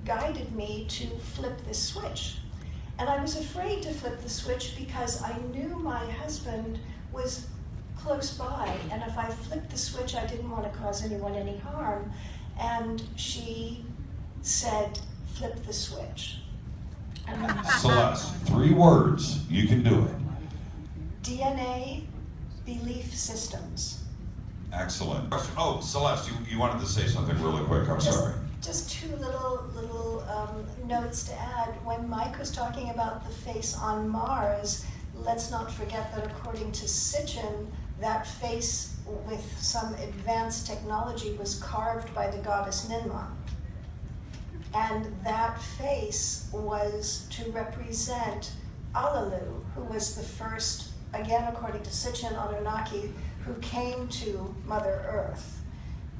guided me to flip this switch. And I was afraid to flip the switch because I knew my husband was close by, and if I flipped the switch, I didn't want to cause anyone any harm. And she said, flip the switch. Celeste, 3 words, you can do it. DNA belief systems. Excellent. Oh, Celeste, you wanted to say something really quick, I'm sorry. Just 2 little notes to add. When Mike was talking about the face on Mars, let's not forget that according to Sitchin, that face with some advanced technology was carved by the goddess Ninmah. And that face was to represent Alalu, who was the first, again according to Sitchin Anunnaki, who came to Mother Earth.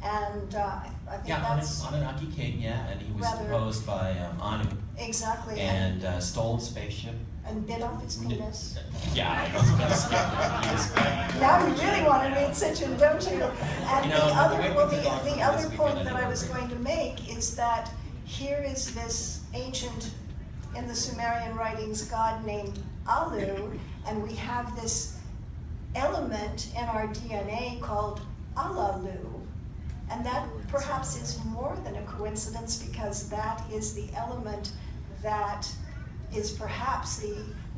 And I think that's... Anunnaki came, and he was proposed by Anu. Exactly. And stole the spaceship. And bit off its penis. Yeah, I was going to skip the penis. Now you really want to read Sitchin, don't you? And the other point that I was going to make is that here is this ancient, in the Sumerian writings, god named Alu, and we have this element in our DNA called Alalu. And that perhaps is more than a coincidence, because that is the element that is perhaps the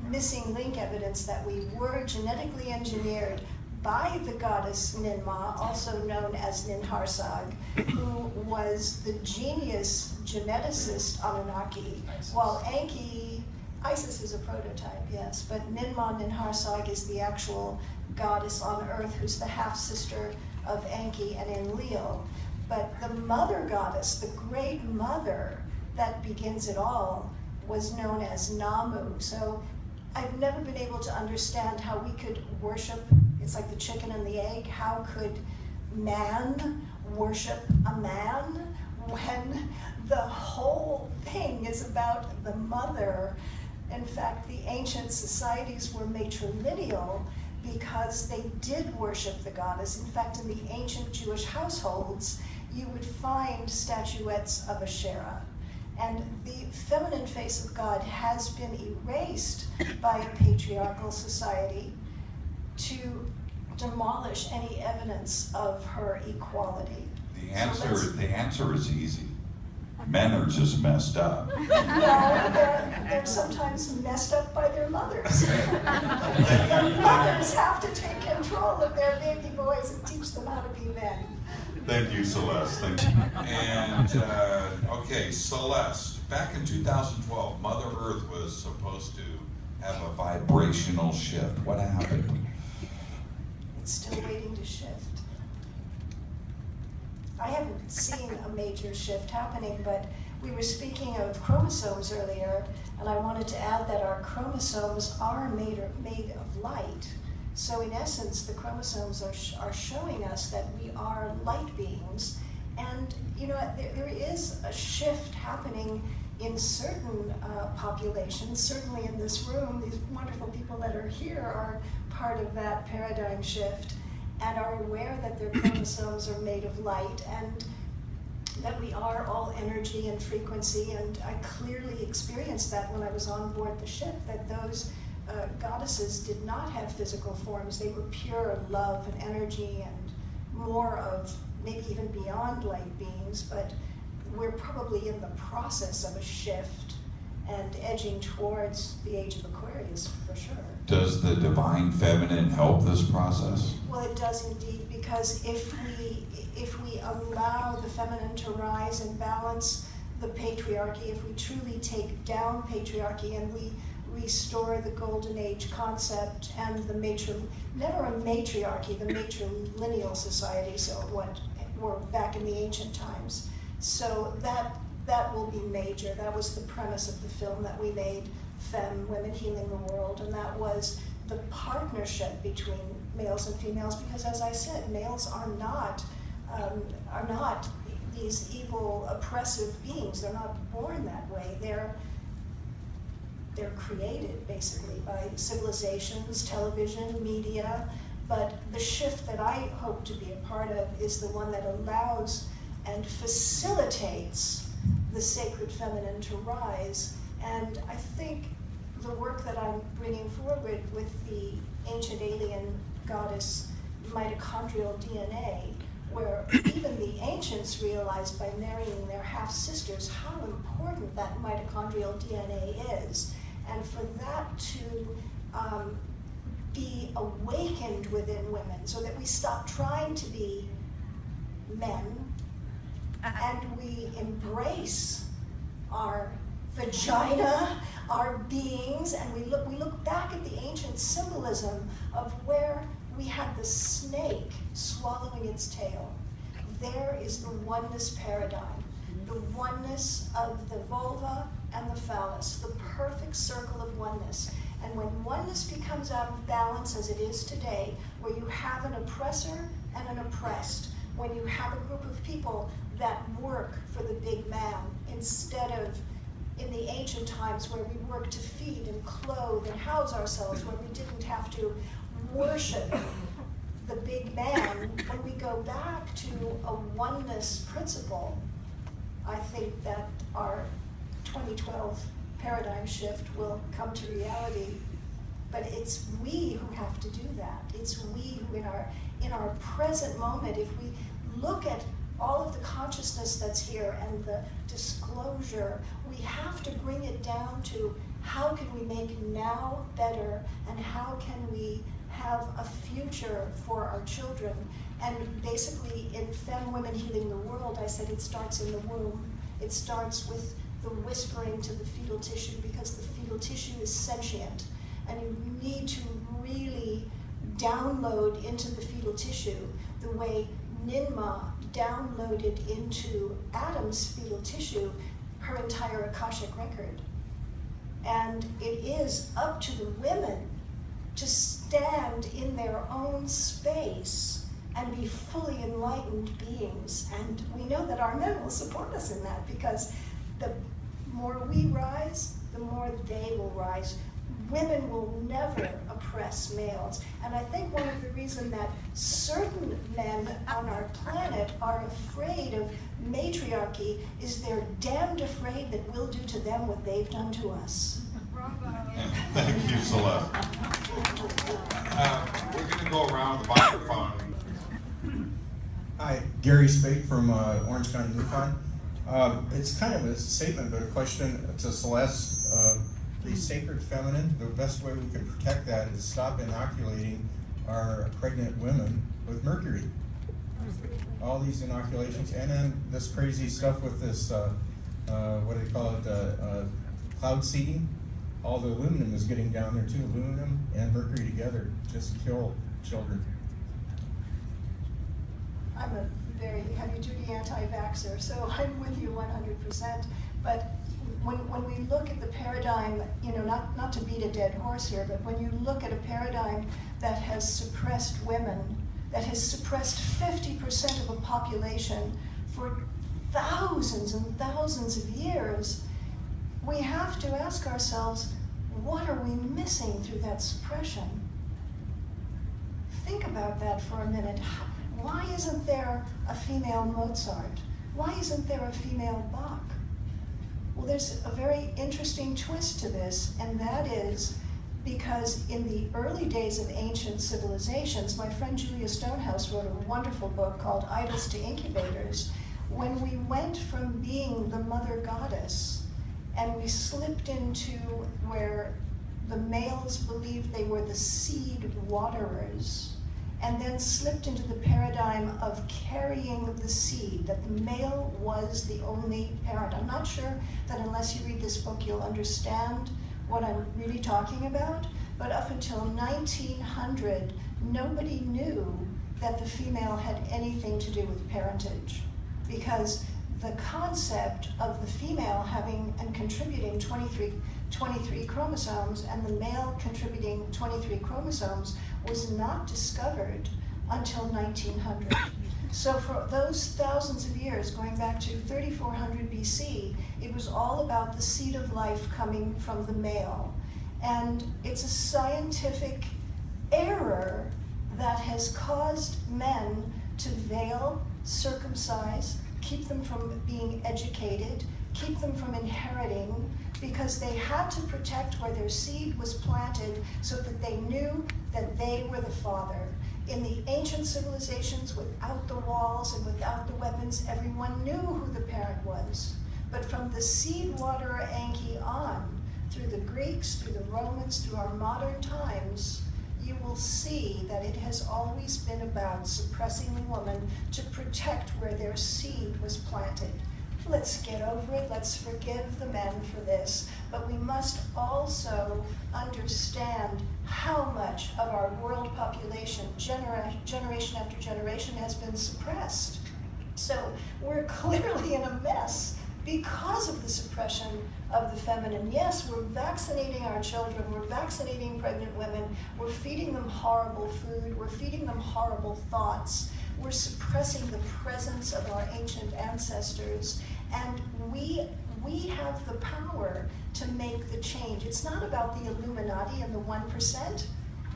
missing link evidence that we were genetically engineered by the goddess Ninmah, also known as Ninharsag, who was the genius geneticist Anunnaki, while Enki, Isis is a prototype, yes, but Ninharsag is the actual goddess on Earth, who's the half-sister of Enki and Enlil. But the mother goddess, the great mother that begins it all, was known as Namu. So I've never been able to understand how we could worship, it's like the chicken and the egg, how could man worship a man when the whole thing is about the mother? In fact, the ancient societies were matrilineal because they did worship the goddess. In fact, in the ancient Jewish households, you would find statuettes of Asherah. And the feminine face of God has been erased by a patriarchal society to demolish any evidence of her equality. The answer is easy. Men are just messed up. No, they're sometimes messed up by their mothers. The mothers have to take control of their baby boys and teach them how to be men. Thank you, Celeste. Thank you. And, okay, Celeste, back in 2012, Mother Earth was supposed to have a vibrational shift. What happened? It's still waiting to shift. I haven't seen a major shift happening, but we were speaking of chromosomes earlier, and I wanted to add that our chromosomes are made of light. So in essence, the chromosomes are showing us that we are light beings. And you know, there is a shift happening in certain populations. Certainly in this room, these wonderful people that are here are part of that paradigm shift and are aware that their chromosomes are made of light and that we are all energy and frequency. And I clearly experienced that when I was on board the ship, that those goddesses did not have physical forms. They were pure love and energy and more of maybe even beyond light beings, but we're probably in the process of a shift and edging towards the age of Aquarius for sure. Does the divine feminine help this process? Well, it does indeed, because if we allow the feminine to rise and balance the patriarchy, if we truly take down patriarchy and we restore the golden age concept and the never a matriarchy, the matrilineal society, so what were back in the ancient times. So that will be major. That was the premise of the film that we made, Femme, Women Healing the World, and that was the partnership between males and females, because as I said, males are not these evil, oppressive beings. They're not born that way. They're created basically by civilizations, television, media, but the shift that I hope to be a part of is the one that allows and facilitates the sacred feminine to rise. And I think the work that I'm bringing forward with the ancient alien goddess mitochondrial DNA, where even the ancients realized by marrying their half-sisters how important that mitochondrial DNA is. And for that to be awakened within women so that we stop trying to be men and we embrace our vagina, our beings, and we look back at the ancient symbolism of where we had the snake swallowing its tail. There is the oneness paradigm, the oneness of the vulva and the phallus, the perfect circle of oneness. And when oneness becomes out of balance, as it is today, where you have an oppressor and an oppressed, when you have a group of people that work for the big man instead of in the ancient times where we worked to feed and clothe and house ourselves, where we didn't have to worship the big man, when we go back to a oneness principle, I think that our 2012 paradigm shift will come to reality. But it's we who have to do that. It's we who in our present moment, if we look at all of the consciousness that's here and the disclosure, we have to bring it down to how can we make now better and how can we have a future for our children. And basically in Femme Women Healing the World, I said it starts in the womb. It starts with the whispering to the fetal tissue, because the fetal tissue is sentient. And you need to really download into the fetal tissue the way Ninmah downloaded into Adam's fetal tissue her entire Akashic record. And it is up to the women to stand in their own space and be fully enlightened beings. And we know that our men will support us in that, because the more we rise, the more they will rise. Women will never oppress males. And I think one of the reasons that certain men on our planet are afraid of matriarchy is they're damned afraid that we'll do to them what they've done to us. Thank you, Celeste. We're going to go around the microphone. Hi, Gary Spake from Orange County, Yukon. It's kind of a statement, but a question to Celeste. The sacred feminine, the best way we can protect that is stop inoculating our pregnant women with mercury. All these inoculations, and then this crazy stuff with this, what do they call it, cloud seeding. All the aluminum is getting down there too, aluminum and mercury together, just kill children. I'm a very heavy-duty anti-vaxxer, so I'm with you 100%. But when we look at the paradigm, you know, not to beat a dead horse here, but when you look at a paradigm that has suppressed women, that has suppressed 50% of a population for thousands and thousands of years, we have to ask ourselves, what are we missing through that suppression? Think about that for a minute. Why isn't there a female Mozart? Why isn't there a female Bach? Well, there's a very interesting twist to this, and that is because in the early days of ancient civilizations, my friend Julia Stonehouse wrote a wonderful book called Idols to Incubators. When we went from being the mother goddess and we slipped into where the males believed they were the seed waterers, and then slipped into the paradigm of carrying the seed, that the male was the only parent. I'm not sure that unless you read this book you'll understand what I'm really talking about, but up until 1900, nobody knew that the female had anything to do with parentage, because the concept of the female having and contributing 23 chromosomes and the male contributing 23 chromosomes was not discovered until 1900. So for those thousands of years, going back to 3400 BC, it was all about the seed of life coming from the male. And it's a scientific error that has caused men to veil, circumcise, keep them from being educated, keep them from inheriting, because they had to protect where their seed was planted so that they knew that they were the father. In the ancient civilizations, without the walls and without the weapons, everyone knew who the parent was. But from the seed waterer Enki on, through the Greeks, through the Romans, through our modern times, you will see that it has always been about suppressing the woman to protect where their seed was planted. Let's get over it, let's forgive the men for this, but we must also understand how much of our world population, generation after generation, has been suppressed. So we're clearly in a mess because of the suppression of the feminine. Yes, we're vaccinating our children, we're vaccinating pregnant women, we're feeding them horrible food, we're feeding them horrible thoughts, we're suppressing the presence of our ancient ancestors, and we have the power to make the change. It's not about the Illuminati and the 1%.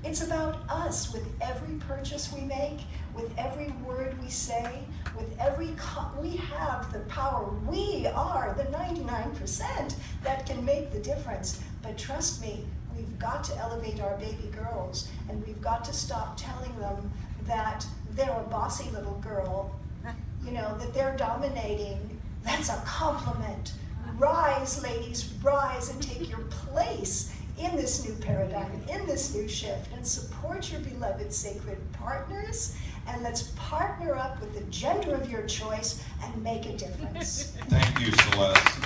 It's about us, with every purchase we make, with every word we say, with every we have the power. We are the 99% that can make the difference. But trust me, we've got to elevate our baby girls, and we've got to stop telling them that they're a bossy little girl, you know, that they're dominating. That's a compliment. Rise, ladies, rise and take your place in this new paradigm, in this new shift, and support your beloved sacred partners, and let's partner up with the gender of your choice and make a difference. Thank you, Celeste.